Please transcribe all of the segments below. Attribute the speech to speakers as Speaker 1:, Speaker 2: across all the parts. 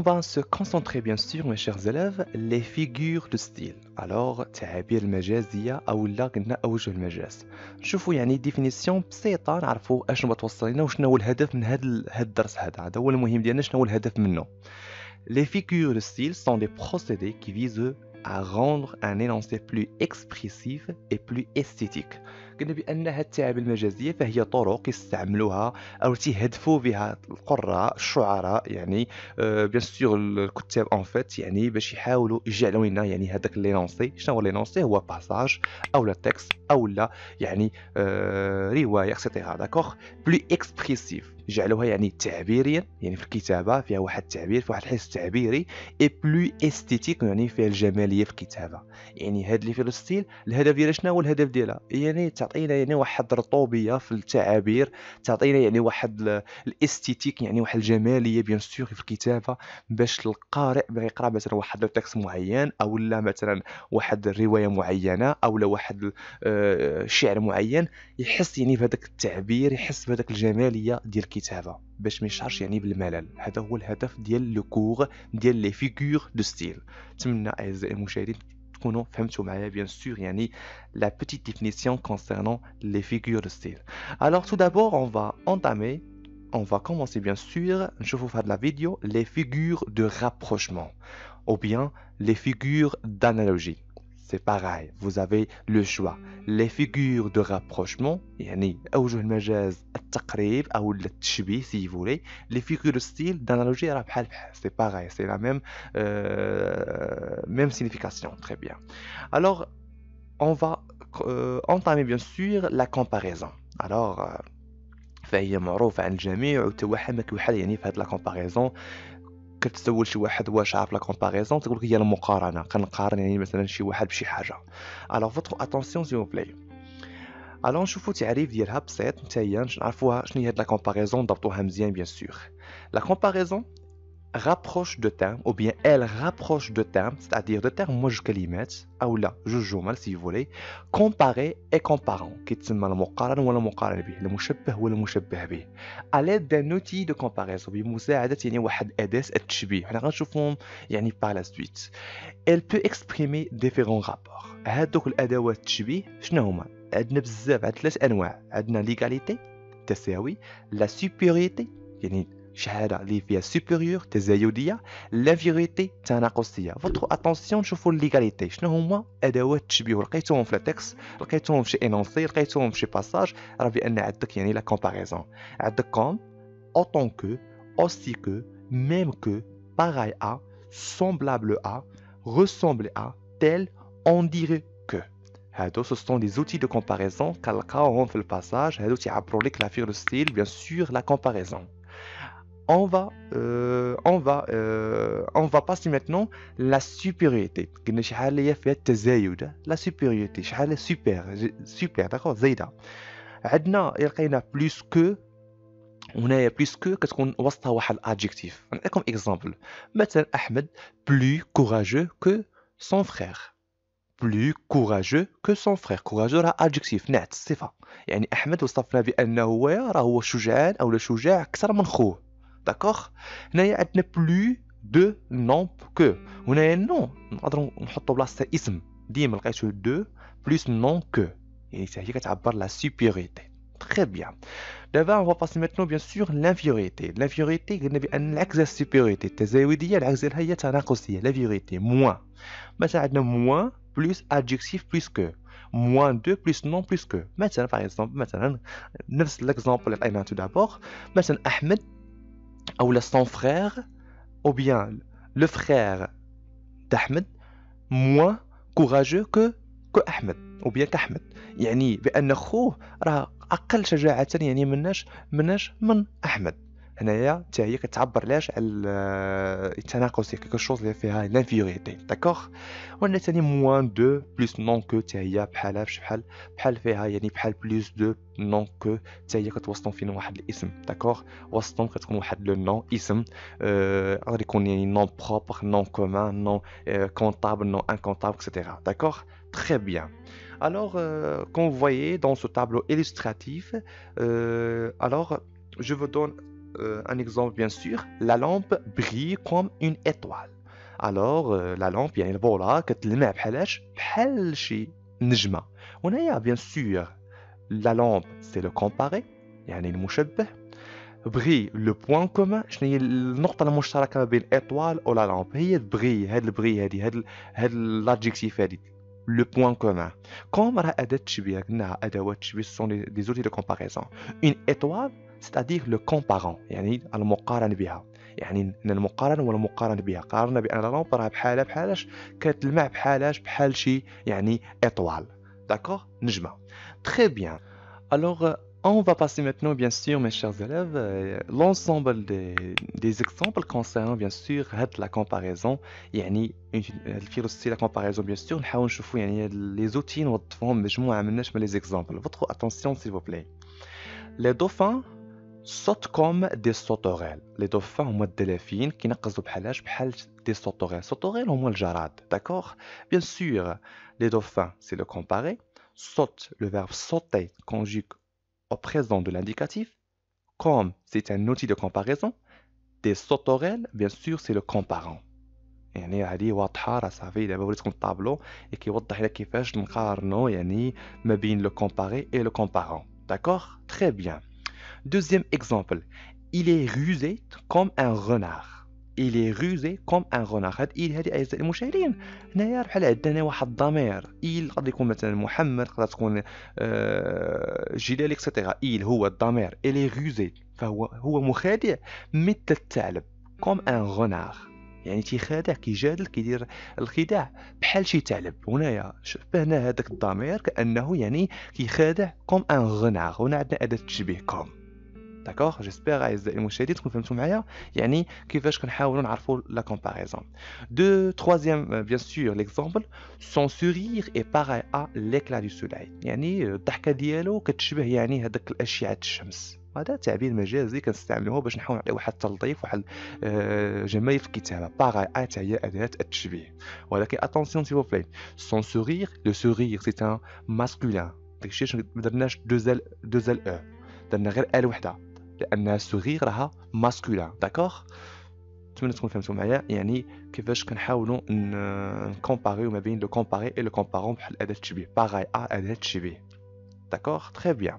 Speaker 1: on va se concentrer bien sûr mes chers élèves les figures de style. Alors تعابير المجازية أو لا قلنا أوجه المجاز. نشوفوا يعني ديفينيسيون بسيطة نعرفوا أشنو توصل لنا وشنو هو الهدف من هذا الدرس هذا هو المهم ديالنا شنو هو الهدف منه. Les figures de style sont des procédés qui visent à rendre un énoncé plus expressif et plus esthétique. قلنا بأن هذه التعابير المجازية فهي طرق يستعملوها أو تهدفوا بها القراء الشعراء يعني بيان سور الكتاب ان فيت يعني باش يحاولوا يجعلوا لنا يعني هذاك لينونسي. شنو هو لينونسي؟ هو باساج او لا تكست او لا يعني روايه اكسيتيرا داكوغ بلو اكسبريسيف يجعلوها يعني تعبيريا يعني في الكتابه فيها واحد التعبير في واحد الحس تعبيري اي بلو استيتيك يعني فيها الجماليه في الكتابه. يعني هاد لي في الستيل الهدف ديالها شنو هو الهدف ديالها؟ يعني تعطينا يعني واحد الرطوبيه في التعابير تعطينا يعني واحد الاستيتيك يعني واحد الجماليه بيان سور في الكتابه باش القارئ بغى يقرا مثلا واحد التكست معين او لا مثلا واحد الروايه معينه او لا واحد شعر معين يحس يعني بهذاك التعبير يحس بهذاك الجماليه ديال الكتابه باش ما يشعرش يعني بالملل. هذا هو الهدف ديال لو كور ديال لي فيغور دو ستيل. نتمنى اعزائي المشاهدين تكونوا فهمتوا معايا bien sûr يعني la petite définition concernant les figures de style. Alors tout d'abord on va commencer bien sûr نشوفوا في هذه la vidéo les figures de rapprochement ou bien les figures d'analogie. C'est pareil, vous avez le choix. Les figures de rapprochement يعني أوجه المجاز التقريب أو التشبيه si vous voulez. Les figures de style d'analogie راه بحال بحال. C'est pareil, c'est la même signification. Très bien. Alors, on va entamer bien sûr la comparaison. Alors, فهي معروفة عن الجميع وتوحى ما كيوحل يعني في هاد لا كومباريزون. كتسول شي واحد واش عارف لا كومباريزون تقول لك هي المقارنه كنقارن يعني مثلا شي واحد بشي حاجه. الوغ فوتر اتونسيون سي بلاي. الوغ نشوفوا تعريف ديالها بسيط حتى هي نعرفوها شنو هي هاد لا كومباريزون ضبطوها مزيان بيان سور. لا كومباريزون rapproche de termes ou bien elle rapproche de termes c'est-à-dire de termes موج كلمات او لا جوج جمل si vous voulez comparer et comparant كيتسمى المقارن ولا مقارن به المشبه ولا مشبه به à l'aide d'un outil de comparaison بمساعدة يعني واحد أداة التشبيه. حنا غنشوفهم يعني par la suite. elle peut exprimer différents rapports. هادوك الأدوات التشبيه شنو هما؟ عندنا بزاف عندنا 3 أنواع. عندنا l'égalité التساوي la supériorité يعني شهاده اللي فيها supérieur تزايديه l'infériorité تناقصيه. فوتر اتونسيون نشوفوا ليغاليتي شنو هما ادوات التشبيه لقيتوهم في التكست لقيتوهم في شي انونسي لقيتوهم في شي باساج راه بان عندك يعني لا كومباريزون عندك كوم autant que aussi que même que pareil à semblable à ressemble à tel on dirait que. هادو ce sont des outils de comparaison كنلقاوهم في الباساج. هادو تيعبروا لك لا فيغ دو ستيل bien sûr la comparaison. On va passer maintenant la supériorité. قلنا شي حاجه اللي هي فيها التزايد. لا supériorité شي حاجه سوبر داكور زايده. عندنا لقينا بلوس كو هنايا بلوس كو كتكون وسطها واحد الادجيكتيف. نعطيكم اكزامبل مثلا احمد بلو كوراجو كو سون فرير. بلو كوراجو كو سون فرير. كوراجو راه ادجيكتيف نعت الصفه يعني احمد وصفنا بانه هو شجاع او شجاع اكثر من خوه. داكوغ. هنايا عندنا بلو دو نون كو. هنايا نون نقدروا نحطوا بلاصتها اسم ديما لقيتو دو بلس نون كو يعني حتى هي كتعبر لا سوبيوريتي. Très bien. D'abord, on va passer maintenant bien sûr l'infériorité. L'infériorité قلنا بأن العكس ديال السوبيوريتي التزايدية العكس ديالها هي التناقصية. l'infériorité moins. مثلا عندنا moins plus adjectif plus que. moins 2 plus non plus que. مثلا par exemple مثلا نفس l'exemple اللي عطيناه tout d'abord. مثلا أحمد ou son frère ou bien le frère d'Ahmed moins courageux que Ahmed ou bien qu'Ahmed يعني بأن خوه راه أقل شجاعة يعني مناش من أحمد. هنايا حتى هي كتعبر علاش على التناقص كيكو شوز اللي فيها لانفيوريتي. داكوغ. وعندنا ثاني موان دو بلس نون كو حتى هي بحالها بحال فيها يعني بحال بلس دو نون كو حتى هي كتوصلوا فينا واحد الاسم. داكوغ. وسطهم كتكون واحد لو نون اسم غادي يكون يعني نون بروبر نون كومان نون كونطابل نون انكونطابل etc. D'accord. Très bien. Alors, comme vous voyez dans ce tableau illustratif, alors je vous donne un exemple bien sûr, la lampe brille comme une étoile. Alors la lampe يعني البوله كتلمع بحالاش بحال شي نجمه. هنايا bien sûr la lampe c'est le comparé يعني المشبه. بري لو بوين كومان شنو هي النقطة المشتركة ما بين ايطوال و لا لامب هي البغي هاد البغي هاد لادجيكتيف هادي لو بوين كومان كوم راه أداة تشبيه قلناها أدوات تشبيه سون دي زوتي دو كومباريزون اون ايطوال ستادير لو كومبارون يعني المقارن بها يعني المقارن والمقارن بها قارنا بأن لا لامب راه بحالاش كتلمع بحال شي يعني ايطوال داكوغ نجمة تري بيان alors on va passer maintenant, bien sûr, mes chers élèves, l'ensemble des exemples concernant, bien sûr, la comparaison. يعني la comparaison, bien sûr, نحاول نشوفوا يعني les outils نوظفوهم مجموعة مناش من les exemples. Votre attention, s'il vous plaît. Les dauphins sautent comme des sauterelles. Les dauphins هما الدلافين كينقزوا بحال des sauterelles. Sauterelles هما الجراد, d'accord? Bien sûr, les dauphins, c'est le comparé. Saute, le verbe sauter conjugue au présent de l'indicatif. Comme c'est un outil de comparaison, des sauterelles, bien sûr, c'est le comparant. يعني هذه واضحة راه صافي دابا وريتكم الطابلو اللي كيوضح لنا كيفاش نقارنوا يعني ما بين le comparé et le comparant. D'accord? Très bien. Deuxième exemple. Il est rusé comme un renard. Il est rusé comme un renard. هاد il هذه أعزائي المشاهدين هنايا بحال عندنا واحد الضمير il قد يكون مثلا محمد قد تكون جلال اكسترا il هو الضمير il est rusé فهو مخادع مثل الثعلب comme un renard يعني تيخادع كيجادل كيدير الخداع بحال شي ثعلب. هنايا شبهنا هذاك الضمير كأنه يعني كيخادع comme un renard. هنا عندنا أداة تشبيه comme. D'accord? J'espère أعزائي المشاهدين تكونوا فهمتوا معايا يعني كيفاش كنحاولوا نعرفوا la comparaison. Troisième, bien sûr, l'exemple. Son sourire est pareil à l'éclat du soleil. يعني الضحكة ديالو كتشبه يعني هذاك الأشعة الشمس. هذا تعبير مجازي كنستعملوه باش نحاول نعطيو واحد التلطيف واحد جمال في الكتابة. pareil à هي أداة التشبيه. ولكن attention s'il vous plaît. Son sourire, le sourire c'est un masculin. داكشي ما درناش deux L E. درنا غير ال وحده لان سوغيغ راها ماسكولين. داكوغ نتمنى تكونوا فهمتوا معايا يعني كيفاش كنحاولوا نكومباريو ما بين لو كومباري اي لو كومبارون بحال اداه التشبيه باغاي اداه التشبيه. D'accord? Très bien.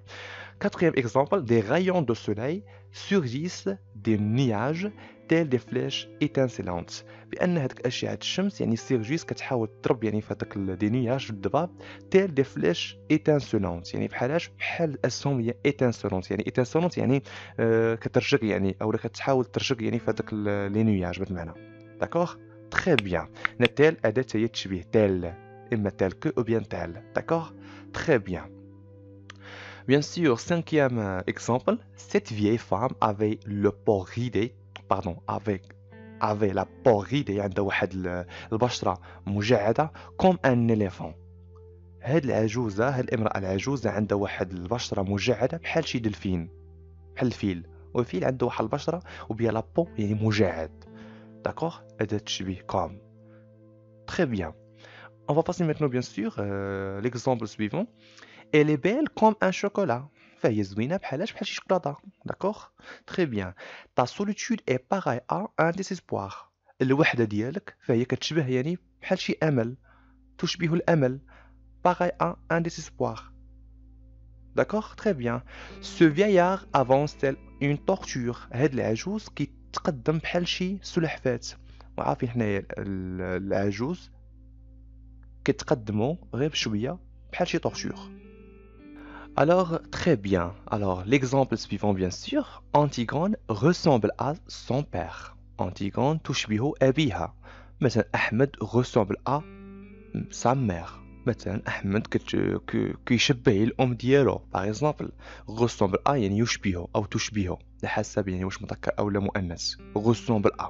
Speaker 1: Quatrième exemple, des rayons de soleil surgissent des nuages tels des flèches étincelantes. بأن هذيك أشعة الشمس يعني سيرجيس كتحاول تضرب يعني في هذاك دي نياج الضباب tels des flèches étincelantes يعني بحال الأسهم هي étincelante يعني étincelante يعني كترجق يعني أو كتحاول ترجق يعني في هذاك لي نياج بالمعنى. D'accord? Très bien. تال أداة هي التشبيه تال إما تال كو أو بيان تال. D'accord? Très bien. Bien sûr, cinquième exemple, cette vieille femme avait le peau ridée, pardon, avait la peau ridée, عندها واحد البشرة مجعدة comme un éléphant. هاد العجوزة هاد الامرأة العجوزة عندها واحد البشرة مجعدة بحال شي دلفين بحال الفيل والفيل عنده واحد البشرة وبيا لا بو يعني مجعد. D'accord? أداة تشبيه comme. Très bien. On va passer maintenant bien sûr l'exemple suivant. Elle est belle comme un chocolat. فهي زوينة بحال شي شوكولاتة. D'accord? Très bien. Ta solitude est pareille à un désespoir. الوحدة ديالك فهي كتشبه يعني بحال شي أمل. تشبه الأمل. Pareil à un désespoir. D'accord? Très bien. Ce vieillard avance tel une torture. هاد العجوز كيتقدم بحال شي سلحفاة. وعارفين حنايا العجوز كيتقدموا غير بشوية بحال شي torture. Alors, très bien. Alors, l'exemple suivant, bien sûr. Antigone ressemble à son père. Antigone تشبه أبيها. مثلا أحمد ressemble à sa mère. مثلا أحمد كيشبه الأم ديالو. Par exemple, ressemble à يعني يشبهه أو تشبهه. لحسب يعني واش مذكر أو لا مؤنث. Ressemble à.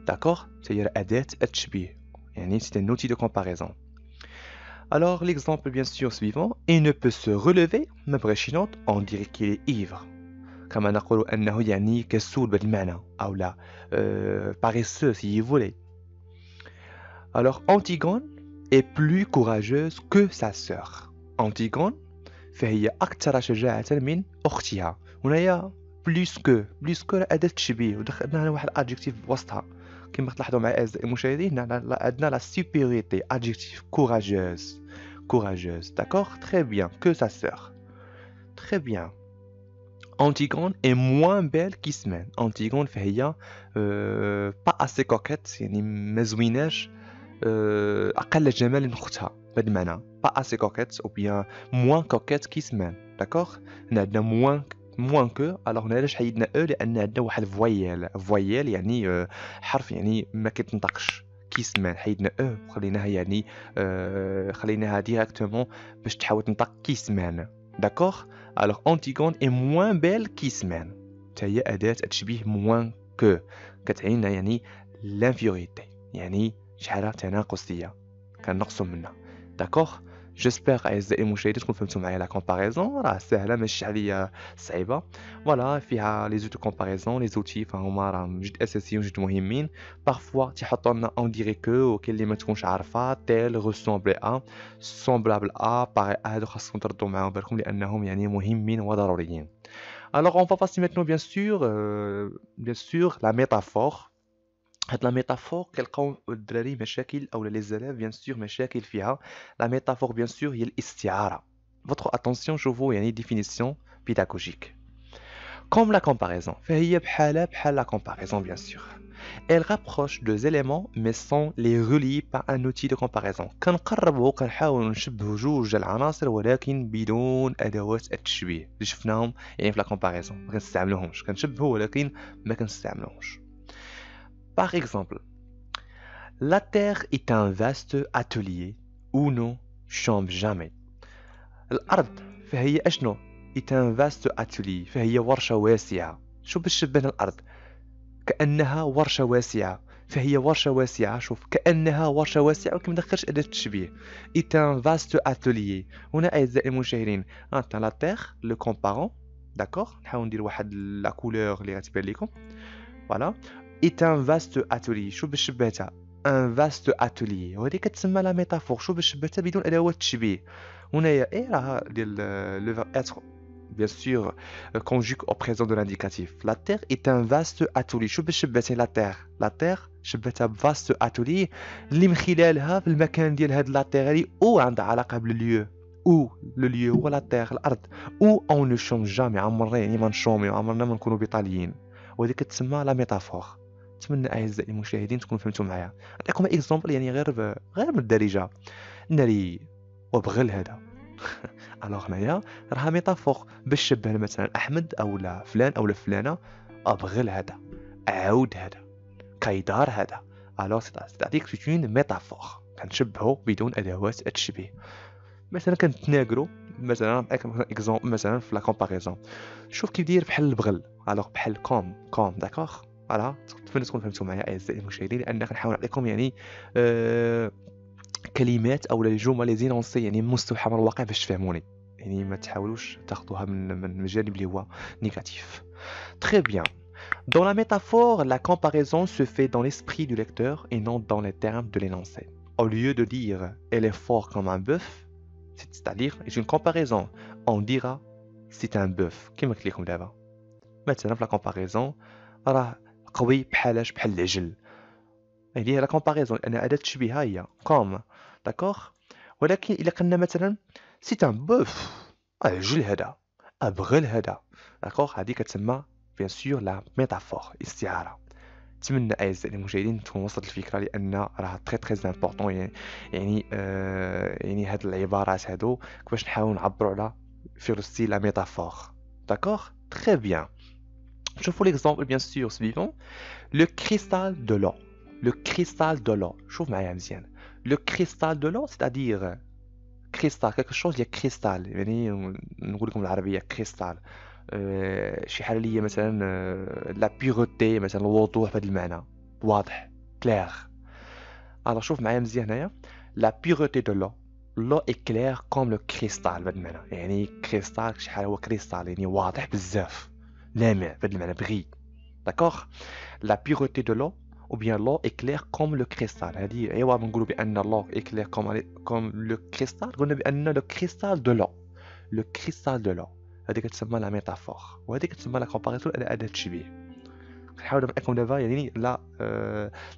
Speaker 1: D'accord? C'est-à-dire أداة التشبيه. يعني c'est un outil de comparaison. Alors, l'exemple bien sûr suivant, il ne peut se relever, ما بغاش ينوض, on dirait qu'il est ivre. كما نقول أنه يعني كسول بالمعنى أو لا paresseux si vous voulez. Alors, Antigone est plus courageuse que sa sœur. Antigone فهي أكثر شجاعة من أختها. هنايا بلوس كو أداة تشبيه ودخلنا هنا واحد الادجيكتيف وسطها كما تلاحظوا معايا أعزائي المشاهدين عندنا لا سوبيوريتي adjectif courageuse d'accord très bien que sa sœur très bien Antigone est moins belle qu'Ismène Antigone فهي pas assez coquette يعني ما زويناش أقل جمال من أختها بهذا المعنى pas assez coquette ou bien moins coquette qu'Ismène d'accord هنا عندنا moins que alors هنا علاش حيدنا او لان عندنا واحد فويال يعني حرف يعني ما كيتنطقش كيسمان حيدنا او وخليناها يعني خليناها ديريكتومون باش تحاول تنطق كيسمان داكوغ alors Antigone est moins belle qu'Ismène هي اداه تشبيه moins que كتعيننا يعني l'infériorité يعني شحال تناقصيه كنقصوا منها داكوغ جيسبر اعزائي المشاهدين تكونوا فهمتوا معايا لا كومباريزون راه ساهله ماشي عليا صعيبه فوالا فيها لي زوتو كومباريزون لي زوتي فهما راهم جد اساسيين وجد مهمين بارفوا تيحطوا لنا اون ديري كو وكاين اللي ما تكونش عارفه تيل ريسومبل ا سومبلابل ا باغي هادو خاصكم تردوا معاهم بالكم لانهم يعني مهمين وضروريين alors on va passer maintenant bien sûr la métaphore هاد لا ميتافور كيلقاو الدراري مشاكل او لي زاليف بيان سور مشاكل فيها لا ميتافور بيان سور هي الاستعاره votre attention شوفوا يعني définition pédagogique comme la comparaison فهي بحال la comparaison bien sûr elle rapproche deux éléments mais sans les relier par un outil de comparaison كنقربوا كنحاولوا نشبهوا جوج العناصر ولكن بدون ادوات التشبيه اللي شفناهم يعني في لا comparaison ما كنستعملوهمش كنشبهوا ولكن ما كنستعملوهمش Par exemple, la Terre est un vaste atelier où ne change jamais. الأرض فهي أشنو؟ est un vaste atelier فهي ورشة واسعة. شو باش شبهنا الأرض؟ كأنها ورشة واسعة فهي ورشة واسعة شوف كأنها ورشة واسعة ولكن ما دخلش أداة التشبيه. est un vaste atelier. هنا أعزائي المشاهدين أنت la Terre le comparons d'accord نحاول ندير واحد la couleur اللي غتبان لكم voilà est un vaste atelier شو باش شبهتها un vaste atelier وهذه كتسمى لا ميتافور شو باش شبهتها بدون ادوات التشبيه هنايا اي راه ديال لو فيرب اتر bien sûr conjugue au présent de l'indicatif la terre est un vaste atelier شو باش شبهتها la terre شبهتها بvaste atelier اللي من خلالها في المكان ديال هاد لا terre هذه او عندها علاقه بالليو او لو ليو هو لا terre الارض او اون نو شونج جامي عمرنا يعني ما نشوميو عمرنا ما نكونوا بطاليين وهذه كتسمى لا ميتافور نتمنى اعزائي المشاهدين تكونوا فهمتوا معايا نعطيكم اكزامبل يعني غير من الدارجه ناري وبغل هذا الوغ هنايا راه ميتافور باش شبه مثلا احمد او لا فلان او لا فلانه ابغل هذا عاود هذا كيدار هذا الوغ تعطيك سيتون ميتافور كنشبهوا بدون ادوات التشبيه مثلا كنتناقروا مثلا نعطيك اكزامبل مثلا في لا كومباريزون شوف كيف داير بحال البغل الوغ بحال كوم داكوغ فوالا تكونوا فهمتوا معايا اعزائي المشاهدين لان كنحاول نعطيكم يعني كلمات او الجمل لي زينونسي يعني مستوحى من الواقع باش تفهموني يعني ما تحاولوش تاخذوها من الجانب اللي هو نيجاتيف très bien dans la métaphore la comparaison se fait dans l'esprit du lecteur et non dans les termes de l'énoncé au lieu de dire elle est fort comme un bœuf c'est-à-dire c'est une comparaison on dira c'est un bœuf كما قلت لكم دابا مثلا في la comparaison راه قوي بحال العجل هذه لا كومباريزون لان اداه التشبيه هي كوم داكوغ ولكن الا قلنا مثلا سي ان بوف عجل هذا ابغل هذا داكوغ هذه كتسمى بيان سور لا ميتافور استعاره نتمنى اعزائي المشاهدين تكون وصلت الفكره لان راه تري امبورطون يعني هاد العبارات هادو كيفاش نحاول نعبروا على في ستيل لا ميتافور داكوغ تري بيان شوفوا ليكزامبل بيان سور سويفون لو كريستال دو لو le cristal de l'eau شوف معايا مزيان le cristal de l'eau c'est-à-dire cristal quelque chose ديال cristal يعني نقول لكم بالعربيه cristal شي حاجه اللي هي مثلا لا بيغوتي مثلا الوضوح بهذا المعنى واضح clair alors شوف معايا مزيان هنايا la pureté de l'eau l'eau est claire comme le cristal بهذا المعنى يعني كريستال شي حاجه هو كريستال يعني واضح بزاف لامع بهذا المعنى بغي d'accord la pureté de l'eau ou bien l'eau est claire comme le cristal هذه ايوا بنقولوا بان l'eau est claire comme le cristal قلنا بان le cristal de l'eau le cristal de l'eau هذه كتسمى لا ميتافور، وهذه كتسمى لا كومباريزون على اداه التشبيه. نحاول نعطيكم دابا يعني لا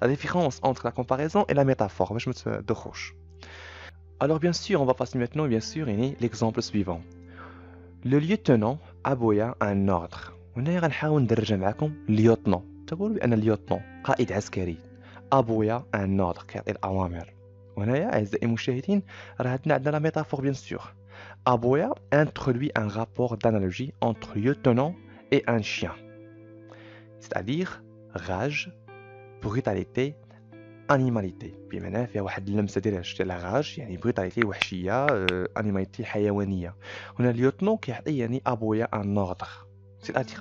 Speaker 1: ديفيرونس entre la comparaison et la métaphore باش ما تدخلوش. Alors bien sûr, on va passer maintenant bien sûr يعني l'exemple suivant. Le lieutenant aboya un ordre. هنا غنحاول ندرجها معكم lieutenant. تقولوا بأن lieutenant قائد عسكري. aboya un ordre كيعطي الأوامر. وهنايا أعزائي المشاهدين راه عندنا لا métaphore bien sûr. Aboya introduit un rapport d'analogie entre lieutenant et un chien. C'est-à-dire rage, brutalité, animalité. بمعنى فيها واحد اللمسه ديال لا راج يعني بريتاليتي وحشيه، انيماليتي حيوانيه. هنا اليوتنو كيعطي يعني ابويا ان اوردر، سيتادير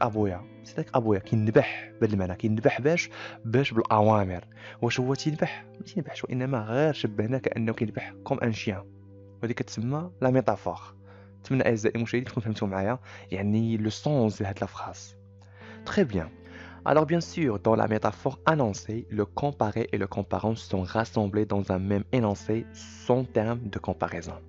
Speaker 1: ابويا كينذبح بهذا المعنى، كينذبح باش بالاوامر. واش هو تينذبح؟ ما تينذبحش، وانما غير شبهنا كانه كينذبح كوم ان شيان، وهذه كتسمى لا ميتافور. نتمنى اعزائي المشاهدين تكونوا فهمتوا معايا يعني لو سونس ديال هاد لا فراس. Très bien. Alors bien sûr, dans la métaphore annoncée, le comparé et le comparant sont rassemblés dans un même énoncé sans terme de comparaison.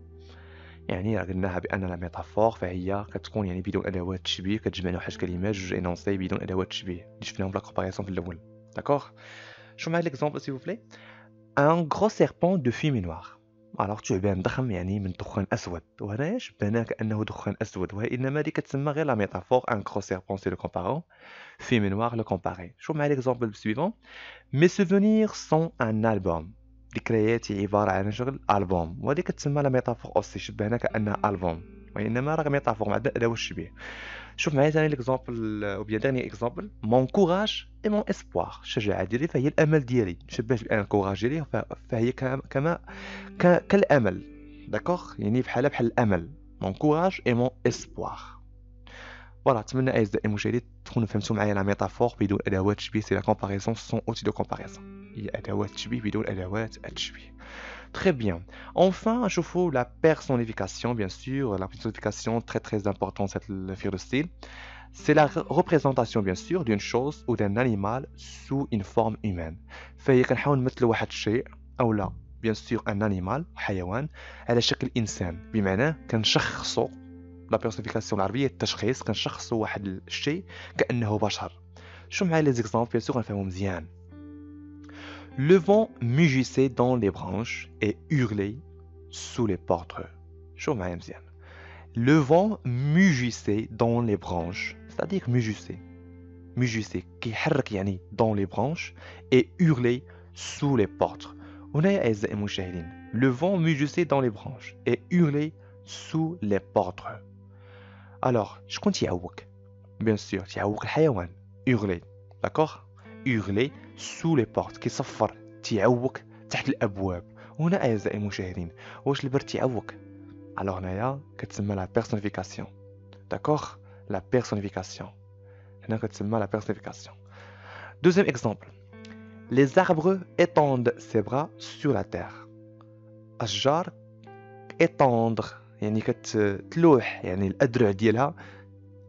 Speaker 1: يعني قلناها بأن la métaphore فهي كتكون يعني بدون أدوات تشبيه، كتجمع واحد الكلمات جوج énoncés بدون أدوات تشبيه اللي شفناهم في la comparaison في الأول. D'accord? شو معايا l'exemple s'il vous plaît? Un gros serpent de fumée noire. Alors ثعبان ضخم يعني من دخان أسود، وهنايا شبهناه كأنه دخان أسود، وإنما هذه كتسمى غير la métaphore. Un gros serpent c'est le comparant. Fumée noire le comparé. شو معايا l'exemple suivant. Mes souvenirs sont un album. ذكرياتي عبارة عن شغل ألبوم، وهذه كتسمى لا ميتافور أوسي، شبهنا كأنها ألبوم، وإنما راه ميتافور مع أداة الشبيه. شوف معايا ثاني ليكزامبل أو بيان ديرني إكزامبل. مون كوراج إي مون إسبوار. الشجاعة ديالي فهي الأمل ديالي، شبهت بأن الكوراج ديالي فهي كالأمل. داكوغ يعني بحال الأمل. مون كوراج إي مون إسبوار. فوالا، نتمنى اعزائي المشاهدين تكونوا فهمتوا معايا لا ميتافور بدون ادوات تشبيه. سي لا كومباريزون سون اوتي دو كومباريزون، هي ادوات تشبيه بدون ادوات التشبيه. Très bien. Enfin, نشوفوا la personnification, bien sûr. La personnification très importante cette le figure de style. C'est la représentation bien sûr d'une chose ou d'un animal sous une forme humaine. فهي كنحاول نمثلوا واحد الشيء او لا bien sûr un animal حيوان على شكل انسان، بمعنى كنشخصوا. لا بيرسونيفيكاسيون العربيه التشخيص، كنشخصوا واحد الشيء كانه بشر. شو معايا لي زيكزامبل بيان سور غنفهمو مزيان. Le vent mugissait dans les branches et hurlait sous les portes. شو معايا مزيان. Le vent mugissait dans les branches, c'est-à-dire mugissait كيحرك يعني dans les branches et hurlait sous les portes. هنا اعزائي المشاهدين le vent mugissait dans les branches et hurlait sous les portes. Alors, شكون تيعوق؟ Bien sûr, تيعوق الحيوان. Hurler, d'accord? Hurler sous les portes، كيصفر، تيعوق تحت الأبواب. وهنا أعزائي المشاهدين واش البرد تيعوق؟ Alors هنايا كتسمى la personnification. D'accord? La personnification. هنا كتسمى la personnification. Deuxième exemple. Les arbres étendent ses bras sur la terre. أشجار étendre يعني كتلوح يعني الأذرع ديالها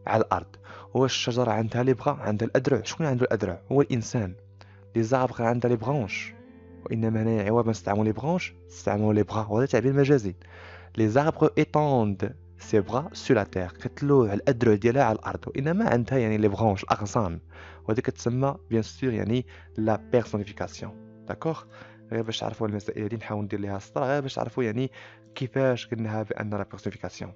Speaker 1: على الأرض. واش الشجرة عندها لي بغا؟ عندها الأذرع. شكون عنده الأذرع؟ هو الإنسان. لي زابغ عندها لي برانش، وإنما هنا عوض ما نستعملوا لي برانش نستعملوا لي بغا، وهذا تعبير مجازي. لي زابغ étendent ses bras sur la terre، كتلوح الأذرع ديالها على الأرض، وإنما عندها يعني لي برانش الأغصان، وهذه كتسمى بيان سور يعني لا بيرسونيفيكاسيون. داكوغ؟ غير باش تعرفوا المسائل هذه نحاول ندير ليها سطر غير باش تعرفوا يعني كيفاش قلناها بأن لا بيرسونيفيكاسيون.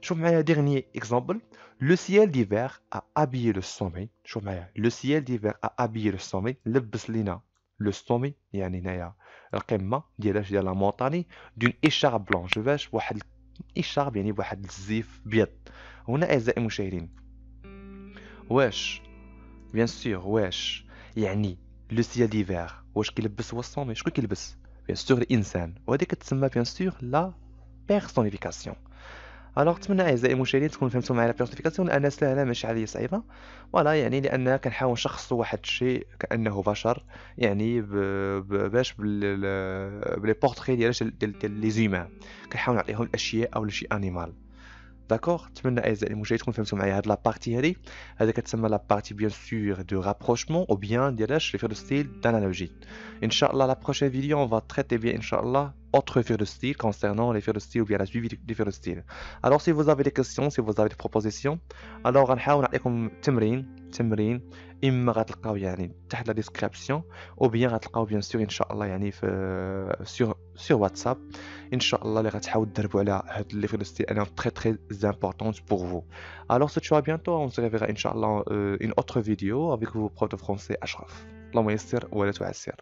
Speaker 1: شوف معايا dernier exemple. Le ciel d'hiver a habillé le sommet. شوف معايا le ciel d'hiver a habillé le sommet، لبس لينا le sommet يعني هنايا القمة ديال لا مونطاني d'une écharpe blanche، باش واحد إشارب يعني بواحد الزيف بيض. هنا أعزائي المشاهدين واش بيان سور واش يعني لو سيال ديفير واش كيلبس هو الصومي؟ شكون كيلبس؟ بيان سور الانسان، وهذه كتسمى بيان سور لا بيرسونيفيكاسيون. الوغ نتمنى اعزائي المشاهدين تكونوا فهمتوا معايا لا بيرسونيفيكاسيون لانها سهله ماشي عليا صعيبه. فوالا يعني لان كنحاول نشخصوا واحد الشيء كانه بشر، يعني باش بلي بورتري ديال لي زيمان كنحاول نعطيهم الاشياء او لشي انيمال. داكوغ؟ نتمنى اعزائي المشاهدين تكونوا فهمتوا معايا هاد لا بارتي هادي. هذا كتسمى لا بارتي بيان سور دو رابروشمون او بيان ديالاش لي فير دو ستيل دانالوجي. ان شاء الله لا بروشين فيديو اون فا تريتي بيان ان شاء الله autres figures de style concernant les figures de style ou bien la suivi des figures de style. Alors si vous avez des questions, si vous avez des propositions, alors غنحاول نعطيكم تمرين اما غتلقاو يعني تحت لا ديسكريبسيون او بيان غتلقاو بيان سور ان شاء الله يعني في sur WhatsApp ان شاء الله اللي غتحاول تدربوا على هاد لي فيغ دو ستيل انا très importante pour vous. Alors se à bientôt, on se reverra inchallah une autre vidéo avec vous prof de français Ashraf. اللهم يسر ولا تعسر.